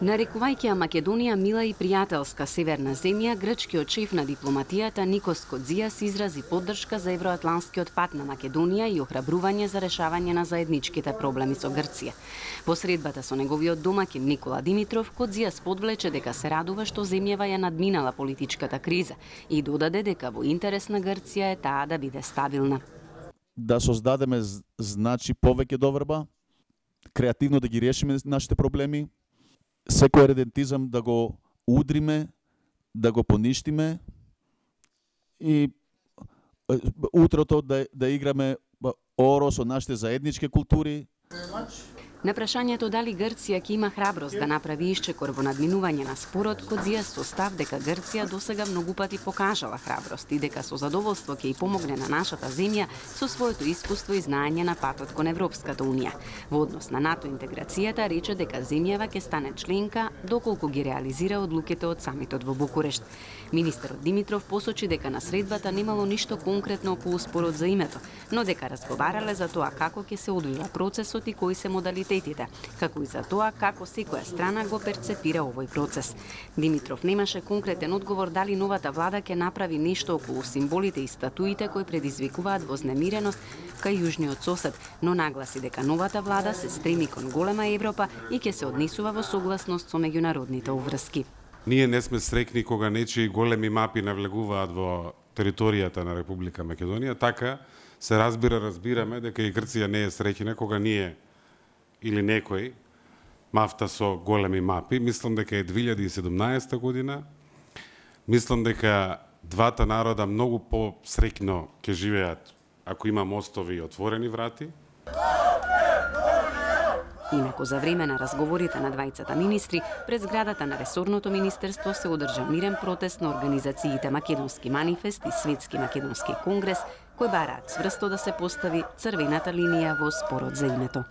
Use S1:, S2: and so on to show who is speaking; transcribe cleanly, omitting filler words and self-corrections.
S1: Нарекувајќи ја Македонија мила и пријателска северна земја, грчкиот шеф на дипломатијата Никос Кодзијас изрази поддршка за евроатланскиот пат на Македонија и охрабрување за решавање на заедничките проблеми со Грција. По средбата со неговиот домаќин Никола Димитров, Кодзијас подвлече дека се радува што земјава ја надминала политичката криза и додаде дека во интерес на Грција е таа да биде стабилна.
S2: Да создадеме значи повеќе доверба, креативно да ги решиме нашите проблеми, секој редентизам да го удриме, да го поништиме и утрото да играме оро со нашите заеднички култури.
S1: На прашањето дали Грција ќе има храброст да направи исчекор во надминување на спорот, Кодзијас со став дека Грција досега многу пати покажала храброст и дека со задоволство ќе и помогне на нашата земја со своето искуство и знаење на патот кон Европската унија. Во однос на НАТО интеграцијата рече дека земјава ќе стане членка доколку ги реализира одлуките од самитот во Букурешт. Министерот Димитров посочи дека на средбата немало ништо конкретно околу спорот за името, но дека разговарале за тоа како ќе се одвива процесот и кои се модалитетите, како и за тоа како секоја страна го перцепира овој процес. Димитров немаше конкретен одговор дали новата влада ќе направи нешто околу символите и статуите кои предизвикуваат вознемиреност кај јужниот сосед, но нагласи дека новата влада се стреми кон голема Европа и ќе се однесува во согласност со меѓународните обврски.
S3: Ние не сме среќни кога нечии големи мапи навлегуваат во територијата на Република Македонија, така се разбираме дека и Грција не е среќна кога ние или некој мафта со големи мапи. Мислам дека е 2017 година. Мислам дека двата народа многу посреќно ќе живеат ако има мостови и отворени врати.
S1: Инаку за време на разговорите на двајцата министри, пред зградата на ресорното министерство се одржа мирен протест на организациите Македонски манифест и Светски македонски конгрес, кои бараат цврсто да се постави црвената линија во спорот за името.